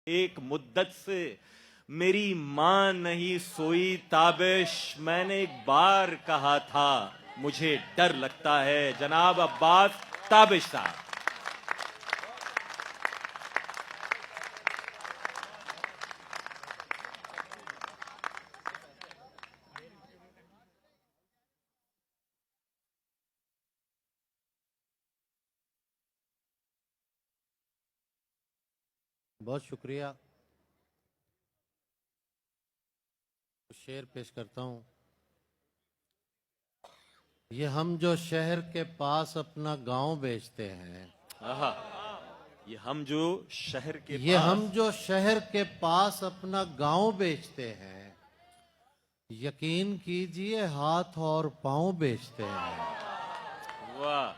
एक मुद्दत से मेरी मां नहीं सोई ताबिश। मैंने एक बार कहा था मुझे डर लगता है जनाब अब्बास ताबिश साहब। बहुत शुक्रिया। शेर पेश करता हूँ। ये हम जो शहर के पास अपना गांव बेचते हैं, आहा, ये हम जो शहर के ये पास हम जो शहर के पास अपना गांव बेचते हैं, यकीन कीजिए हाथ और पांव बेचते हैं। वाह,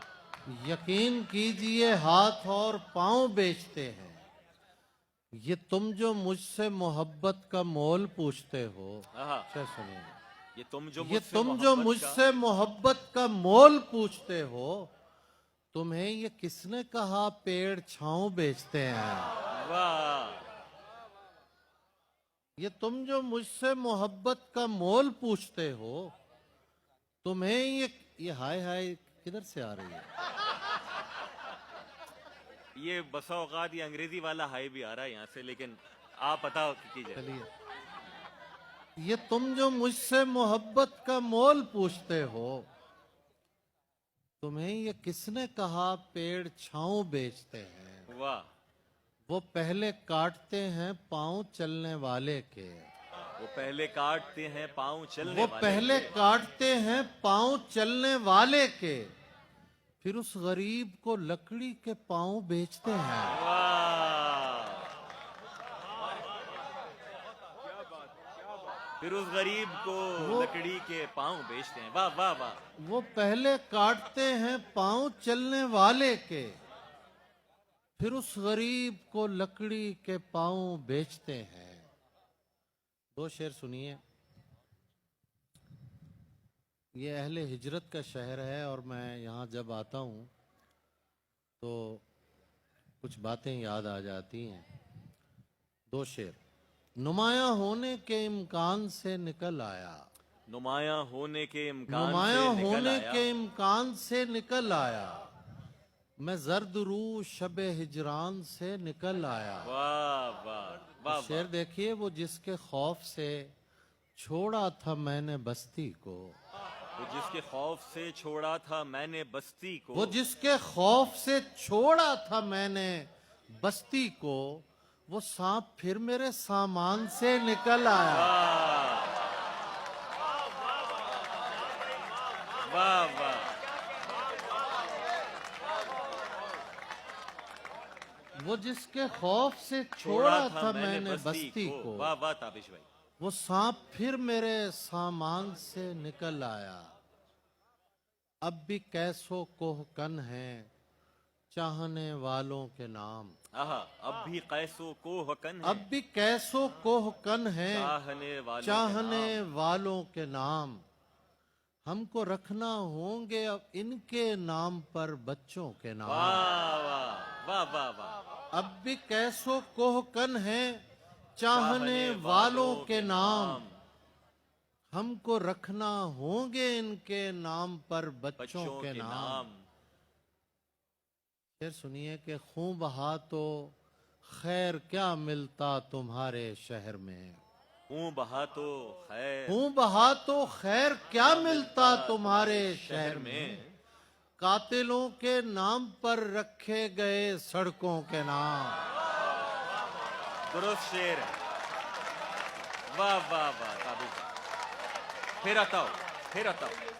यकीन कीजिए हाथ और पांव बेचते हैं। ये तुम जो मुझसे मोहब्बत का मोल पूछते हो, आहा, अच्छा सुनिए, ये तुम जो मुझसे मोहब्बत का मोल पूछते हो, तुम्हें ये किसने कहा पेड़ छांव बेचते हैं। वाह, ये तुम जो मुझसे मोहब्बत का मोल पूछते हो, तुम्हें ये हाय हाय किधर से आ रही है? ये बसा औकात ये अंग्रेजी वाला हाई भी आ रहा है यहाँ से, लेकिन आप पता कीजिए। चलिए, ये तुम जो मुझसे मोहब्बत का मोल पूछते हो, तुम्हें ये किसने कहा पेड़ छांव बेचते हैं। वाह, वो पहले काटते हैं पांव चलने वाले के, वो पहले काटते हैं पांव चलने वो वाले पहले के। काटते हैं पांव चलने वाले के, फिर उस गरीब को लकड़ी के पांव बेचते हैं। वाह, फिर उस गरीब को लकड़ी के पांव बेचते हैं। वाह वाह वाह, वो पहले काटते हैं पांव चलने वाले के, फिर उस गरीब को लकड़ी के पांव बेचते हैं। दो शेर सुनिए। ये अहले हिजरत का शहर है और मैं यहाँ जब आता हूँ तो कुछ बातें याद आ जाती हैं। दो शेर। नुमाया होने के इम्कान से निकल आया, नुमाया होने के इम्कान नुमाया से निकल होने आया। के इम्कान से निकल आया, मैं जर्द रू शबे हिजरान से निकल आया। वाह वाह वाह, शेर देखिए। वो जिसके खौफ से छोड़ा था मैंने बस्ती को, वो जिसके खौफ से छोड़ा था मैंने बस्ती को, वो जिसके खौफ से छोड़ा था मैंने बस्ती को, वो सांप फिर मेरे सामान से निकल आया। वाह वाह, वो जिसके खौफ से छोड़ा था मैंने बस्ती को, वाह वाह ताबिश भाई, वो सांप फिर मेरे सामान से निकल आया। अब भी कैसो कोहकन है चाहने वालों के नाम, आहा, अब भी कैसो कोहकन है, अब भी कैसो कोहकन है चाहने वालों के नाम। हमको रखना होंगे अब इनके नाम पर बच्चों के नाम। वाह वाह वाह वाह वाह, अब भी कैसो कोहकन है चाहने वालों के नाम, हमको रखना होंगे इनके नाम पर बच्चों के नाम। फिर सुनिए कि खून बहा तो खैर क्या मिलता तुम्हारे शहर में, खून बहा तो खैर, खून बहा तो खैर क्या मिलता तुम्हारे शहर में, कातिलों के नाम पर रखे गए सड़कों के नाम। दुरुस्त शेर है। वाह वाह वाह ताबिश, फिर आता हूं, फिर आता हूं।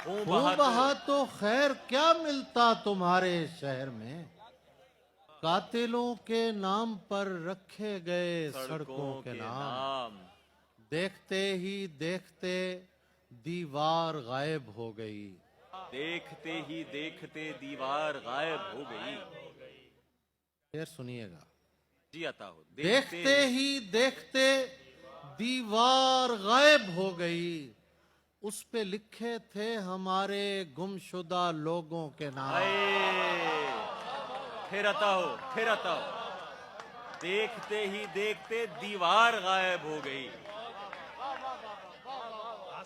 खून बहा तो खैर क्या मिलता तुम्हारे शहर में, कातिलों के नाम पर रखे गए सड़कों के नाम। देखते ही देखते दीवार गायब हो गई, देखते ही देखते दीवार गायब हो गई। फिर सुनिएगा। जी आता हो। देखते ही देखते दीवार गायब हो गई, उस पे लिखे थे हमारे गुमशुदा लोगों के नाम। फिर आता हो। देखते ही देखते दीवार गायब हो गई।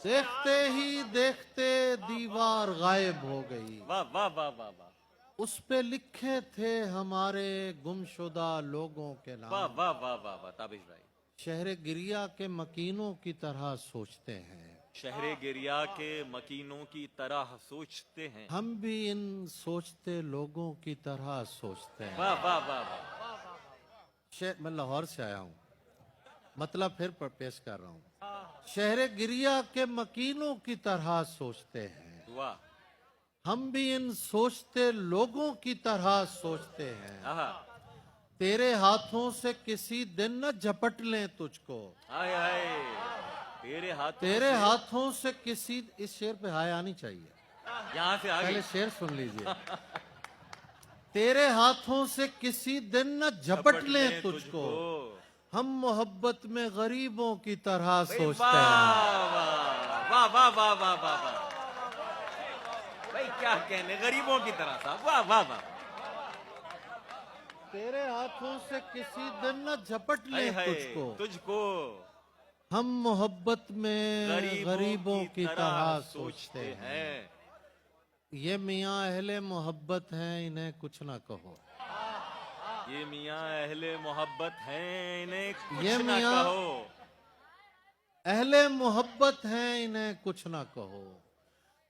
देखते ही देखते दीवार गायब हो गई। वाह वाह वाह वाह वाह उस पे लिखे थे हमारे गुमशुदा लोगों के वाह नाम। वाह वाह वाह वाह ताबिश भाई। शहर गिरिया के मकीनों की तरह सोचते हैं। शहरे गिरिया के मकीनों की तरह सोचते हैं। हम भी इन सोचते लोगों की तरह सोचते हैं। वाह वाह वाह वाह मैं लाहौर से आया हूँ, मतलब फिर पेश कर रहा हूँ। शहर गिरिया के मकीनों की तरह सोचते हैं। वाह। हम भी इन सोचते लोगों की तरह सोचते हैं। आहा। तेरे हाथों से किसी दिन न झपट लें तुझको। हाय हाय। तेरे हाथों से किसी, इस शेर पे हाय आनी चाहिए, यहाँ से आगे पहले शेर सुन लीजिए। तेरे हाथों से किसी दिन न झपट लें तुझको, हम मोहब्बत में गरीबों की तरह सोचते हैं। वाह वाह वाह वाह वाह वाह भाई, क्या कहने, गरीबों की तरह साहब। वाह वाह वाह। तेरे हाथों से किसी दिन न झपट लें तुझको हम मोहब्बत में गरीबों की तरह सोचते हैं। ये मियाँ अहले मोहब्बत हैं, इन्हें कुछ ना कहो। ये मियाँ अहले मोहब्बत हैं, इन्हें कुछ ये ना मियाँ कहो। अहले मोहब्बत हैं, इन्हें कुछ ना कहो।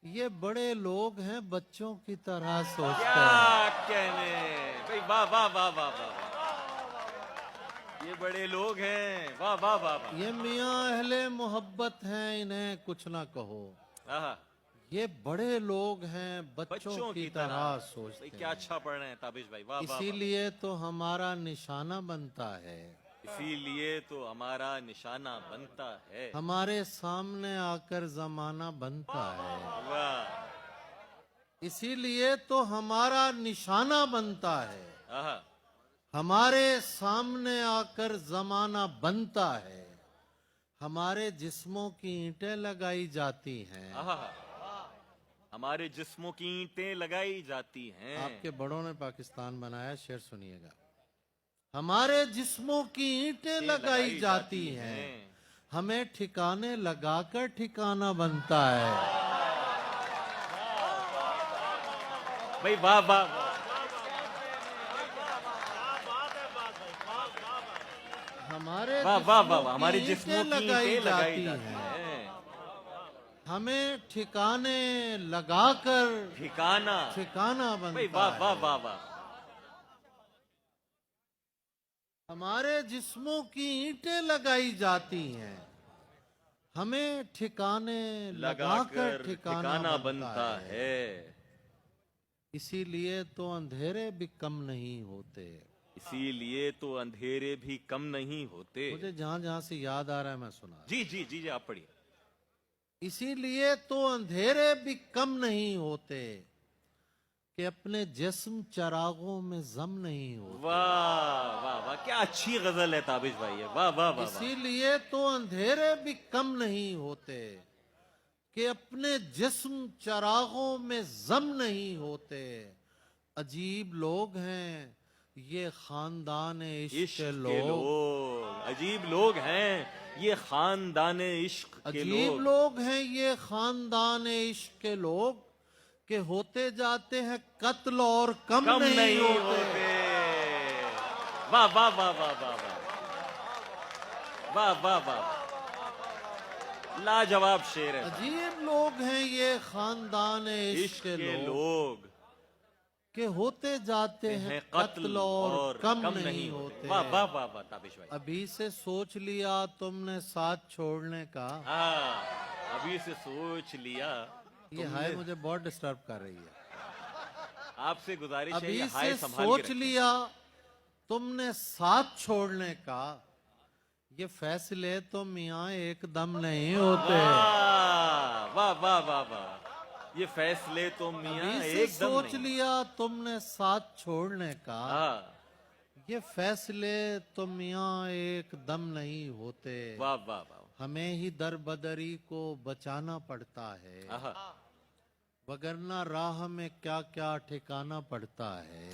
ये बड़े लोग हैं, बच्चों की तरह सोचते हैं। क्या कहने भाई। वाह वाह वाह वाह वाह। ये बड़े लोग हैं। वाह वाह वाह वाह। ये मियाँ अहले मोहब्बत हैं, इन्हें कुछ ना कहो। आहा। ये बड़े लोग हैं, बच्चों की तरह सोचते हैं। क्या अच्छा पढ़ रहे हैं ताबिश भाई। वाह वाह। इसीलिए तो हमारा निशाना बनता है। इसीलिए तो हमारा निशाना बनता है। हमारे सामने आकर जमाना बनता है। वाह। इसीलिए तो हमारा निशाना बनता है। आहा। हमारे सामने आकर जमाना बनता है। हमारे जिस्मों की ईंटें लगाई जाती हैं। आहा। हमारे जिस्मों की ईंटें लगाई जाती हैं। आपके बड़ों ने पाकिस्तान बनाया, शेर सुनिएगा। हमारे जिस्मों की ईंटें लगाई जाती हैं, हमें ठिकाने लगाकर ठिकाना बनता है। भाई वाह वाह। हमारे वाह वाह वाह। हमारे जिस्मों की लगाई जाती हैं, हमें ठिकाने लगाकर ठिकाना बनता है। वाह वाह वाह वाह। हमारे जिस्मों की ईंटें लगाई जाती हैं, हमें ठिकाने लगाकर ठिकाना बनता है। इसीलिए तो अंधेरे भी कम नहीं होते। इसीलिए तो अंधेरे भी कम नहीं होते। मुझे जहां जहां से याद आ रहा है मैं सुना। जी जी जी जी, आप पढ़िए। इसीलिए तो अंधेरे भी कम नहीं होते कि अपने जिस्म चरागों में जम नहीं होते। वाह वाह वाह, क्या अच्छी गजल है ताबिश भाई। वाह वाह वाह। इसीलिए तो अंधेरे भी कम नहीं होते कि अपने जिस्म चरागों में जम नहीं होते। अजीब लोग हैं ये खानदान इश्क के लोग। अजीब लोग हैं ये खानदान इश्क के लोग। अजीब लोग हैं ये खानदान इश्क के लोग के होते जाते हैं कत्ल और कम नहीं होते। वाह वाह वाह वाह वाह वाह वाह वाह। लाजवाब शेर है। अजीब लोग हैं ये खानदान इश्क के लोग के होते जाते हैं कत्ल और कम नहीं होते। वाह वाह वाह वाह ताबिश भाई। अभी से सोच लिया तुमने साथ छोड़ने का। अभी से सोच लिया। ये हाय मुझे बहुत डिस्टर्ब कर रही है। आपसे गुजारिश है, अभी ये हाय से संभाल सोच लिया तुमने साथ छोड़ने का। ये फैसले तो मियाँ एकदम नहीं होते। वाह वाह वाह वाह। ये फैसले तो मियाँ एकदम सोच लिया तुमने साथ छोड़ने का। ये फैसले तो मियाँ एकदम नहीं होते। वाह वाह वाह। हमें ही दर बदरी को बचाना पड़ता है, वगरना राह में क्या क्या ठिकाना पड़ता है।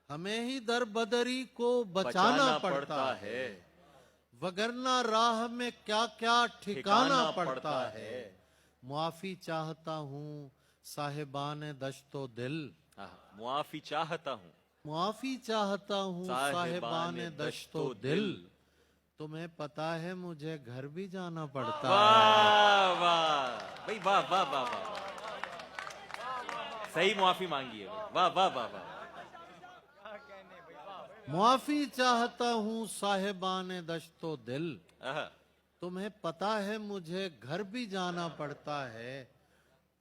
हमें ही दर बदरी को बचाना पड़ता है, वगरना राह में क्या क्या ठिकाना पड़ता है। मुआफी चाहता हूँ साहिबान दश्तो दिल, मुआफी चाहता हूँ मुआफी चाहता हूँ साहिबान दश्तो दिल। तुम्हें पता है मुझे घर भी जाना पड़ता है। वाह वाह भाई, वाह वाह वाह वाह, सही मुआफी मांगी है भाई, वाह वाह वाह वाह। मुआफी चाहता हूँ साहिबान दश्तो दिल, तुम्हें पता है मुझे घर भी जाना पड़ता है।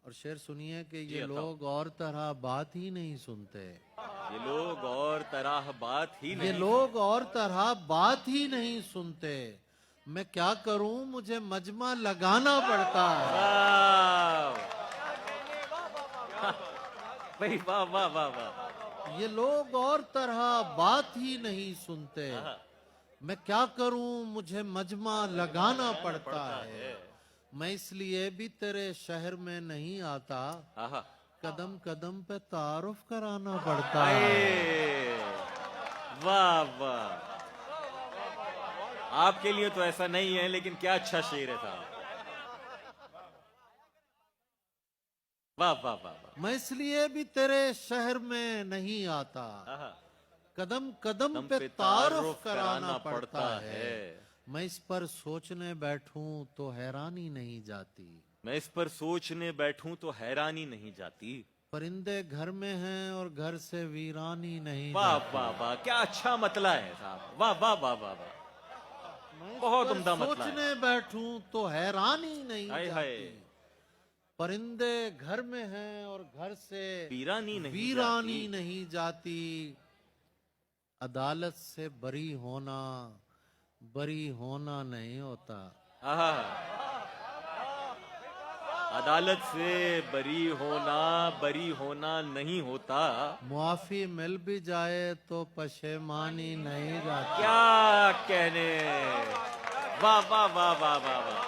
और शेर सुनिए कि ये लोग और तरह बात ही नहीं सुनते। ये लोग और तरह बात ही नहीं, ये लोग और तरह बात ही नहीं सुनते। मैं क्या करूं मुझे मजमा लगाना पड़ता है। भाई वाह वाह वाह वाह। ये लोग और तरह बात ही नहीं सुनते। मैं क्या करूं मुझे मजमा लगाना पड़ता है। मैं इसलिए भी तेरे शहर में नहीं आता, कदम कदम पे तारुफ कराना पड़ता है। वाह वाह, आपके लिए तो ऐसा नहीं है, लेकिन क्या अच्छा शेर है साहब। वाह वाह वाह वाह। मैं इसलिए भी तेरे शहर में नहीं आता, कदम कदम पे तारुफ कराना पड़ता है। मैं इस पर सोचने बैठूं तो हैरानी नहीं जाती, मैं इस पर सोचने बैठूं तो हैरानी नहीं जाती। परिंदे घर में हैं और घर से वीरानी नहीं वाह जाती। वाह वाह, क्या अच्छा मतला है साहब, वाह वाह वाह वाह वाह, बहुत उम्दा मतला है। सोचने बैठूं तो हैरानी नहीं हाय हाय, जाती, परिंदे घर में हैं और घर से वीरानी नहीं जाती। अदालत से बरी होना नहीं होता। अदालत से बरी होना नहीं होता। मुआफी मिल भी जाए तो पशेमानी नहीं जाती। क्या कहने, वाह वाह वाह वाह वाह वाह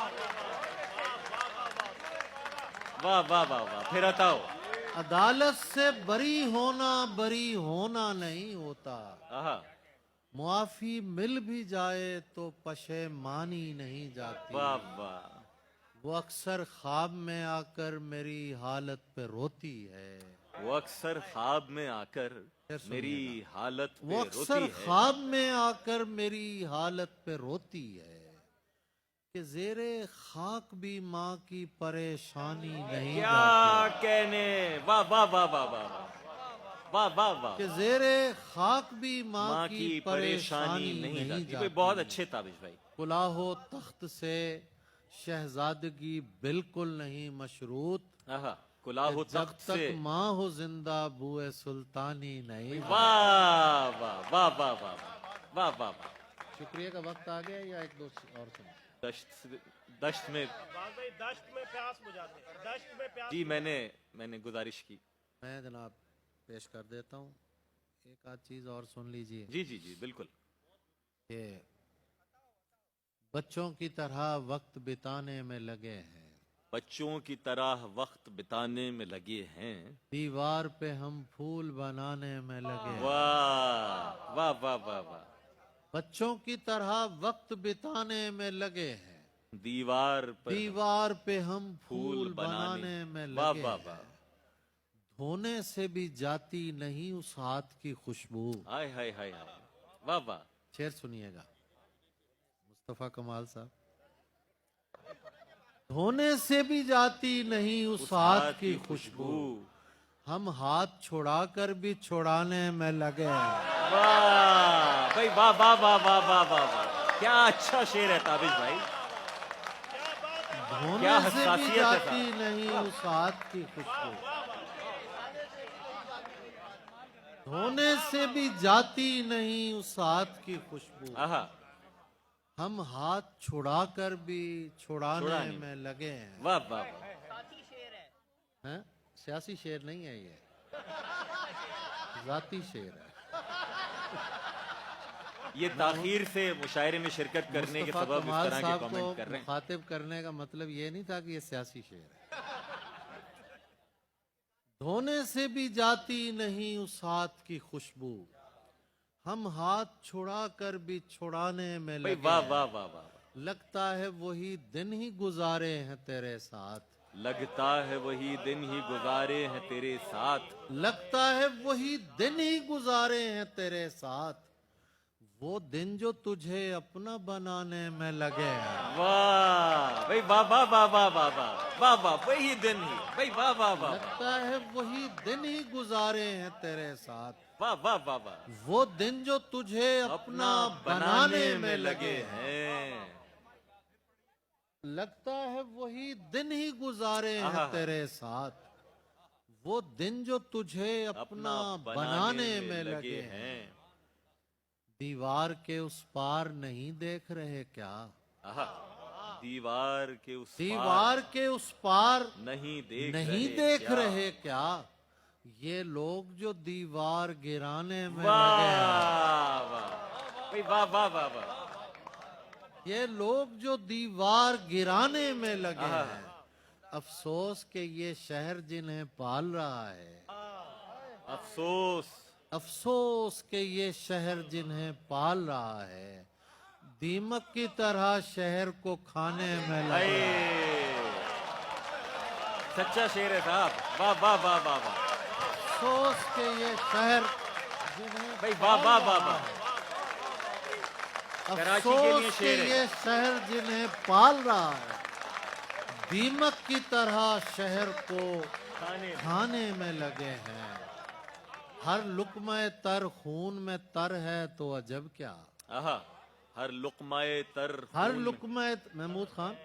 वाह वाह वाह वाह, फिर बताओ। अदालत से बरी होना नहीं होता। मुआफी मिल भी जाए तो पशेमानी नहीं जाती। वाह वाह, वो अक्सर ख्वाब में आकर मेरी हालत पे रोती है। वो अक्सर ख्वाब में आकर मेरी हालत पे वो रोती अक्सर है। ख्वाब में आकर मेरी हालत पे रोती है कि जेरे खाक भी माँ की परेशानी नहीं क्या जाती। कहने, वाह वाह वाह वाह वाह वाह वाह वाह, कि जेरे खाक भी माँ की परेशानी नहीं जाती। भाई बहुत अच्छे ताबिश भाई। कुलाहो तख्त से शहजादगी बिल्कुल नहीं मशरूत, कुलाहो जब तख्त से तक माँ हो जिंदा बुए सुल्तानी नहीं। वाह वाह वाह वाह वाह वाह वाह वाह। शुक्रिया का वक्त आ गया या एक दो और सुनो। दश्त में प्यास बुझाते हैं, दश्त में प्यास। जी मैंने गुजारिश की। मैं जनाब पेश कर देता हूँ, एक आध चीज और सुन लीजिए। जी जी जी बिल्कुल। ये बच्चों की तरह वक्त बिताने में लगे हैं, बच्चों की तरह वक्त बिताने में लगे हैं, दीवार पे हम फूल बनाने में लगे हैं। वाह वाह वाह वाह वाह, बच्चों की तरह वक्त बिताने में लगे हैं, दीवार पे हम फूल बनाने में वाह लगे वाह हैं। वाह, धोने से भी जाती नहीं उस हाथ की खुशबू। हाय हाय हाय हाय, वाह वाह। शेर सुनिएगा मुस्तफा कमाल साहब। धोने से भी जाती नहीं उस हाथ की खुशबू, हम हाथ छुड़ाकर भी छुड़ाने में लगे हैं। वाह भाई, वाह वाह वाह वाह वाह वाह वाह, क्या अच्छा शेर है ताबिश भाई। धोने क्या से भी हसासियत है जाती साहब। नहीं उस हाथ की खुशबू, धोने से भी जाती नहीं उस हाथ की खुशबू, हम हाथ छुड़ाकर भी छुड़ाने में लगे हैं। वाह वाह, हैं? सियासी शेर नहीं है ये, जाती शेर है। ये ताखीर से मुशायरे में शिरकत करने के मुस्तफा सबब इस कमाल तरह के साहब कमेंट कर को रहे हैं। मुखातिब करने का मतलब ये नहीं था कि ये सियासी शेर है। धोने से भी जाती नहीं उस हाथ की खुशबू, हम हाथ छुड़ा कर भी छुड़ाने में भाई लगे वाह हैं। वाह वाह वाह। लगता है वही दिन ही गुजारे हैं तेरे साथ। लगता है वही दिन ही गुजारे हैं तेरे साथ। लगता है वही दिन ही गुजारे हैं तेरे साथ। वो दिन जो तुझे अपना बनाने में लगे हैं। वाह भाई वाह वाह वाह वाह वाह वाह वाह वाह, वही दिन ही भाई वाह वाह वाह वाह लगता है वही दिन ही गुजारे हैं तेरे साथ। वाह वाह वाह वाह। वो दिन जो तुझे अपना बनाने में लगे हैं। हैं। लगता है वही दिन ही गुजारे हैं आहा। तेरे साथ। वो दिन जो तुझे अपना बनाने में लगे हैं। दीवार के उस पार नहीं देख रहे क्या? आहा। दीवार के उस दीवार के उस पार पार नहीं देख नहीं रहे देख क्या? रहे क्या? ये लोग जो दीवार गिराने में लगे हैं। वाह वाह भाई वाह वाह वाह वाह। ये लोग जो दीवार गिराने में लगे आहा। हैं। अफसोस के ये शहर जिन्हें पाल रहा है। अफसोस। अफसोस के ये शहर जिन्हें पाल रहा है। दीमक की तरह शहर को खाने में लगे भाई हैं। सच्चा शेर है साहब। वाह वाह वाह वाह वाह अफसोस के ये शहर जिन्हें भाई वाह वाह वाह वाह। अफसोस कराची के लिए के शेर है। ये शहर जिन्हें पाल रहा है। दीमक की तरह शहर को खाने खाने में लगे हैं। हर लुकमे तर खून में तर है तो अजब क्या? आहा। हर लुकमाए तर हर खून में- लुकमे महमूद खान,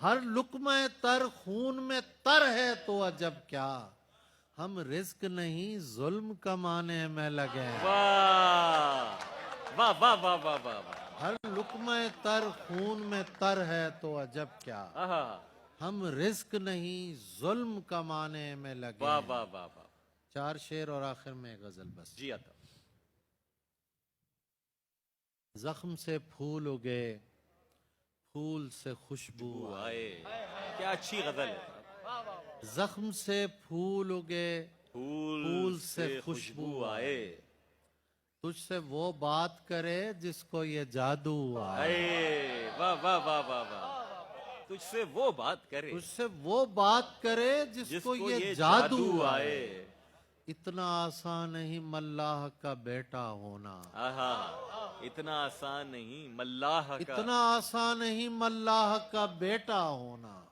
हर लुकमे तर खून में तर है तो अजब क्या? हम रिस्क नहीं जुल्म कमाने में लगे हैं। वाह वाह वाह वाह वाह वाह वाह। हर लुकमे तर खून में तर है तो अजब क्या? आहा। हम रिस्क नहीं जुल्म कमाने में लगे वाह हैं। वाह वाह वाह। 4 शेर और आखिर में एक गजल बस। जी आता। जख्म से फूल उगे, फूल से खुशबू आए। आए क्या अच्छी गजल है। जख्म से फूल उगे, फूल से से खुशबू खुशबू आए। तुझसे वो बात करे जिसको ये जादू आए। आए वाह वाह वाह वाह वाह। तुझसे वो बात करे तुझसे वो बात करे जिसको ये जादू आए। इतना आसान नहीं मल्लाह का बेटा होना। आहा। इतना आसान नहीं मल्लाह का। इतना आसान नहीं मल्लाह का बेटा होना।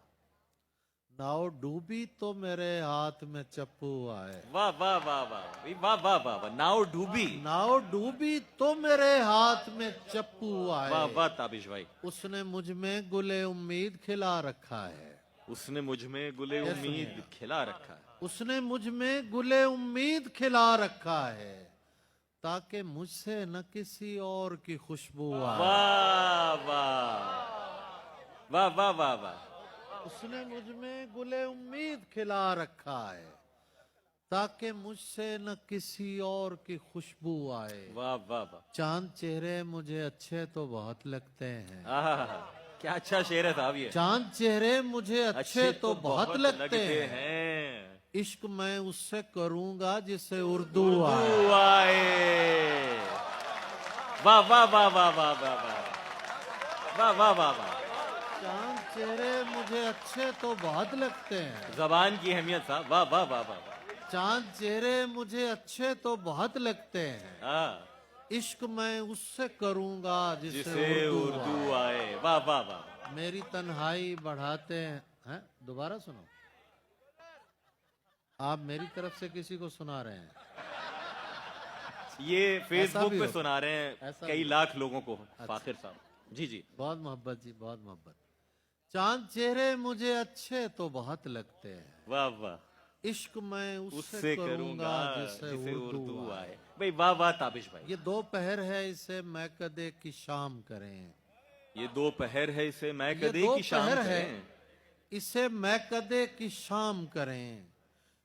नाव डूबी तो मेरे हाथ में चप्पू आए। वाह वाह वाह वाह भाई, वाह वाह वाह वाह। नाव डूबी। नाव डूबी तो मेरे हाथ में चप्पू आए। वाह वाह ताबिश भाई। उसने मुझ में गुले उम्मीद खिला रखा है। उसने मुझ में गुले ये उम्मीद सुनिएगा। खिला रखा है। उसने मुझ में गुले उम्मीद खिला रखा है। ताकि मुझसे न किसी और की खुशबू आए। वाह वाह वाह वाह वाह वाह। उसने मुझ में गुले उम्मीद खिला रखा है। ताकि मुझसे न किसी और की खुशबू आए। वाह वाह वाह। चांद चेहरे मुझे अच्छे तो बहुत लगते हैं। आहा। क्या अच्छा शेर है साहब ये। चांद चेहरे मुझे अच्छे तो बहुत लगते हैं। हैं। इश्क मैं उससे करूंगा जिसे उर्दू आए। तू आए। वाह वाह वाह वाह वाह वाह वाह वाह वाह वाह वाह। चांद चेहरे मुझे अच्छे तो बहुत लगते हैं। जबान की अहमियत साहब। वाह वाह वाह वाह वाह। चांद चेहरे मुझे अच्छे तो बहुत लगते हैं। हाँ। इश्क मैं उससे करूंगा जिसे जिसे उर्दू उर्दू आए। आए। वाह वाह वाह। मेरी तन्हाई बढ़ाते हैं। दोबारा सुनो। आप मेरी तरफ से किसी को सुना रहे हैं। ये फेसबुक भी पे हो। सुना रहे हैं ऐसा कई भी। लाख लोगों को। फाखिर साहब। जी जी। बहुत मोहब्बत जी, बहुत मोहब्बत। चांद चेहरे मुझे अच्छे तो बहुत लगते हैं। वाह वाह। इश्क मैं उससे उससे करूंगा करूंगा जिसे जिसे उर्दू उर्दू आए। आए। भाई वाह वाह ताबिश भाई। ये दोपहर है इसे मैं कदे की शाम करें। ये दोपहर है इसे मैं ये कदे की शाम दोपहर है करें। इसे मैं कदे की शाम करें।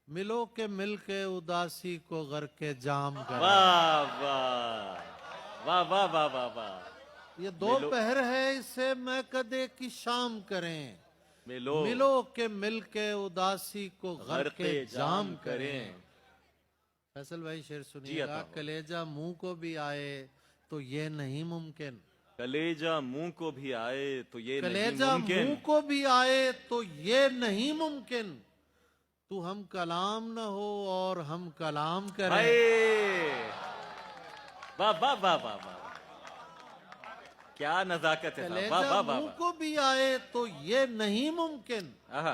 मिलो के मिल के उदासी को घर के जाम करें। वाह वाह वाह वाह वाह वाह वाह। ये दोपहर है इसे मैं कदे की शाम करें। मिलो मिलो के मिल के उदासी को घर के जाम करें। फैसल भाई शेर जी, सुनिएगा। अता हो। कलेजा मुंह को भी आए तो ये नहीं मुमकिन, कलेजा मुंह को भी आए तो ये नहीं कलेजा मुमकिन। मुंह को भी आए तो ये नहीं मुमकिन, तू हम कलाम न हो और हम कलाम करें। हाय वाह वाह वाह वाह वाह, क्या नजाकत है साहब, वाह कलेजा वाह वाह मुंह को भी आए तो ये नहीं मुमकिन, वाह।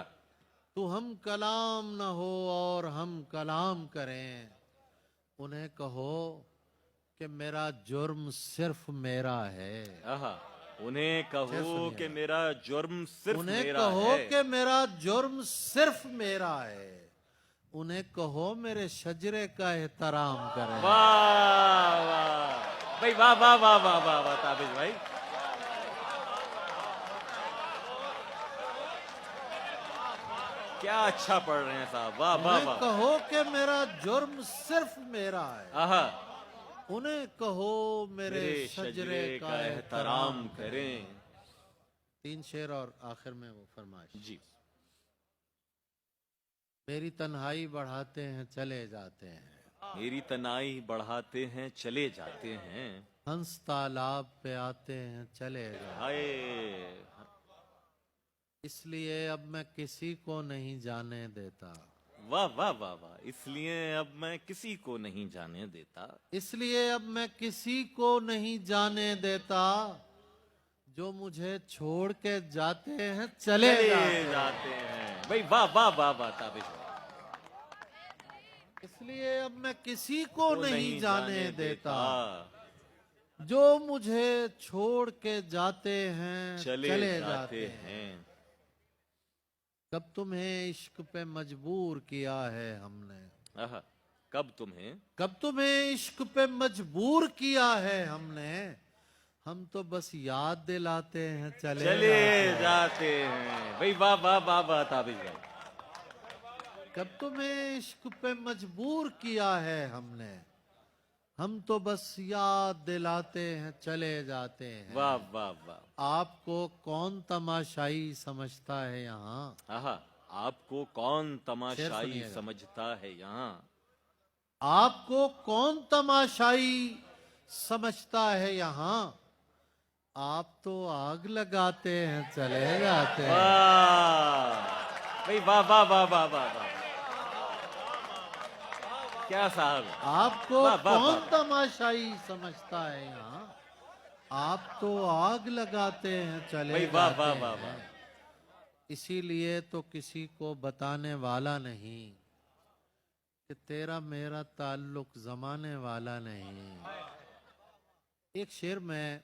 तू हम कलाम न हो और हम कलाम करें। उन्हें कहो कि मेरा जुर्म सिर्फ मेरा है, आहा, उन्हें कहो सुनिएगा। कि मेरा जुर्म सिर्फ उन्हें मेरा कहो है। कि मेरा जुर्म सिर्फ मेरा है, उन्हें कहो मेरे शजरे का एहतराम करें। वाह वाह भाई, वाह वाह वाह वाह वाह वाह ताबिज भाई, क्या अच्छा पढ़ रहे हैं साहब, वाह वाह उन्हें वाह। कहो कि मेरा जुर्म सिर्फ मेरा है, आहा, उन्हें कहो मेरे मेरे शजरे का एहतराम करें। 3 शेर और आखिर में वो फरमाइश। जी, मेरी तन्हाई बढ़ाते हैं चले जाते हैं, मेरी तनाई बढ़ाते हैं चले जाते हैं। हंस तालाब पे आते हैं चले जाते हैं। हाय, इसलिए अब मैं किसी को नहीं जाने देता, वाह वाह वाह वाह, इसलिए अब मैं किसी को नहीं जाने देता। इसलिए अब मैं किसी को नहीं जाने देता, जो मुझे छोड़ के जाते हैं चले जाते हैं। हैं भाई, वाह वाह वाह वाह ताबिज भाई। इसलिए अब मैं किसी को को नहीं जाने देता, देता, जो मुझे छोड़ के जाते हैं चले जाते हैं। कब तुम्हें इश्क पे मजबूर किया है हमने, आहा, कब तुम्हें कब तुम्हें इश्क पे मजबूर किया है हमने, हम तो बस याद दिलाते हैं चले चले जाते हैं। जाते हैं भाई, वाह वाह वाह वाह ताबिज भाई। कब तुम्हें इश्क पे मजबूर किया है हमने, हम तो बस याद दिलाते हैं चले जाते हैं। वाह वाह वाह, आपको कौन तमाशाई समझता है यहाँ, आहा, आपको कौन शेर तमाशाई सुनिएगा। समझता है यहाँ। आपको कौन तमाशाई समझता है यहाँ, आप तो आग लगाते हैं चले जाते हैं। वाह भाई, वाह वाह वाह वाह वाह वाह, क्या साहब, आपको वाह, वाह, कौन वाह। तमाशाई समझता है यहाँ, आप तो आग लगाते हैं चले भाई, वाह, जाते वाह, वाह, हैं। वाह। इसीलिए तो किसी को बताने वाला नहीं कि तेरा मेरा ताल्लुक जमाने वाला नहीं। एक शेर में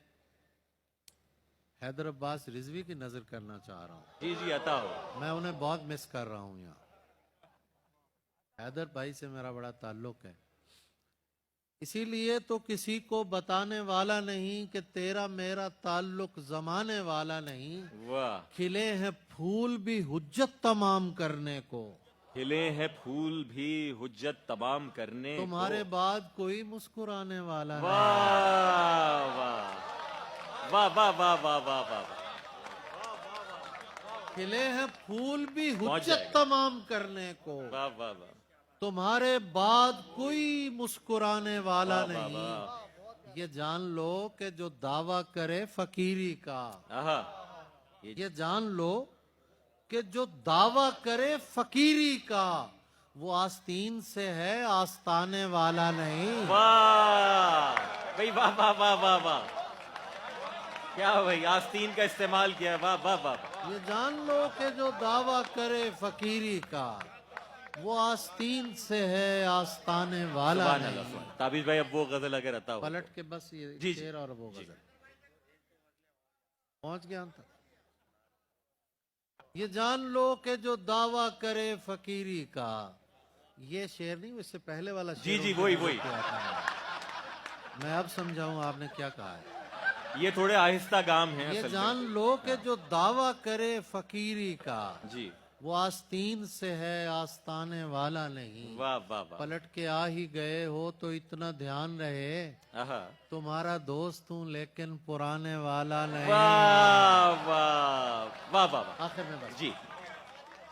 हैदर अब्बास रिजवी की नजर करना चाह रहा हूँ। जी जी, अता हो। मैं उन्हें बहुत मिस कर रहा हूँ यहाँ। हैदर भाई से मेरा बड़ा ताल्लुक है। इसीलिए तो किसी को बताने वाला नहीं कि तेरा मेरा ताल्लुक जमाने वाला नहीं। वाह, खिले हैं फूल भी हुज्जत तमाम करने को, खिले हैं फूल भी हुज्जत तमाम करने को। तुम्हारे बाद कोई मुस्कुराने वाला नहीं। वाह वाह वाह वाह वाह वाह वाह वाह, खिले हैं फूल भी पहुंच हुज्जत जाएगा। तमाम करने को, वाह वाह वाह, तुम्हारे बाद कोई मुस्कुराने वाला वाह, वाह, नहीं। ये जान लो कि जो दावा करे फकीरी का, आहा, ये जान लो कि जो दावा करे फकीरी का, वो आस्तीन से है आस्ताने वाला नहीं। वाह भाई, वाह वाह वाह वाह वाह, क्या भाई, आस्तीन का इस्तेमाल किया, वाह वाह वाह वाह। ये जान लो कि जो दावा करे फकीरी का, वो आस्तीन से है आस्ताने वाला सुभान नहीं। अल्लाह, सुभान। ताबिज भाई, अब वो गजल अगर आता हो पलट के बस ये जी, जी, शेर और वो जी। गजल पहुंच गया अंत तक। ये जान लो कि जो दावा करे फकीरी का, ये शेर नहीं, इससे पहले वाला शेर। जी, जी, उनकी वही, नजर वही। पे आता है। मैं अब समझाऊं आपने क्या कहा है। ये थोड़े आहिस्ता गाम हैं ये असल में। जान लो कि जो दावा करे फकीरी का, जी, वो आस्तीन से है आस्ताने वाला नहीं। वाह वाह वाह, पलट के आ ही गए हो तो इतना ध्यान रहे, आहा, तुम्हारा दोस्त हूँ लेकिन पुराने वाला नहीं। वाह वाह वाह वाह वाह, आखिर में बस जी,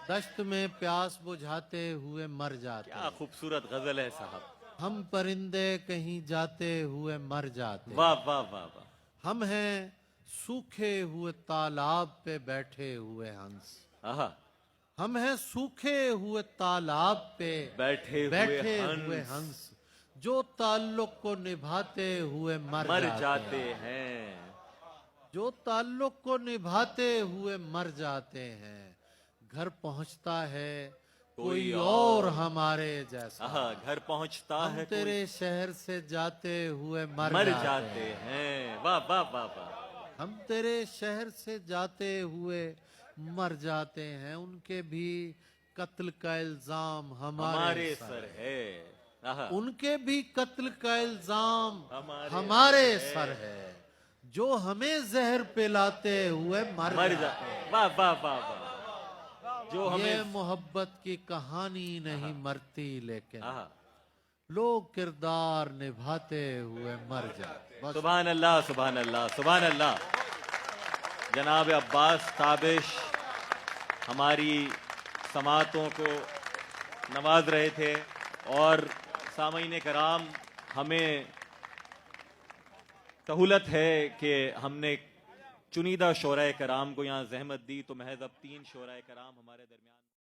दश्त में प्यास बुझाते हुए मर जाते, क्या खूबसूरत गजल है साहब। हम परिंदे कहीं जाते हुए मर जाते। वाह वाह वाह वाह। हम हैं सूखे हुए तालाब पे बैठे हुए हंस। आहा, हम हैं सूखे हुए तालाब पे बैठे हुए हंस, जो ताल्लुक को निभाते हुए मर जाते हैं। जो ताल्लुक को निभाते हुए मर जाते हैं। घर पहुंचता है कोई और हमारे जैसा। आहा, घर पहुंचता हम है तेरे शहर से जाते हुए मर जाते हैं। वाह वाह वाह वाह। हम तेरे शहर से जाते हुए मर जाते हैं। उनके भी कत्ल का इल्जाम हमारे सर है। आहा, उनके भी कत्ल का इल्जाम हमारे सर है। जो हमें जहर पिलाते हुए मर जाते हैं। वाह वाह वाह वाह। जो ये हमें मोहब्बत की कहानी नहीं मरती, लेकिन आहा, लोग किरदार निभाते हुए मर जाते। बस सुभान अल्लाह सुभान अल्लाह सुभान अल्लाह। जनाब अब्बास ताबिश हमारी समातों को नवाज रहे थे और सामईन कराम, हमें सहूलत है कि हमने चुनिंदा शोराए कराम को यहाँ जहमत दी, तो महज अब 3 शोराए कराम हमारे दरमियान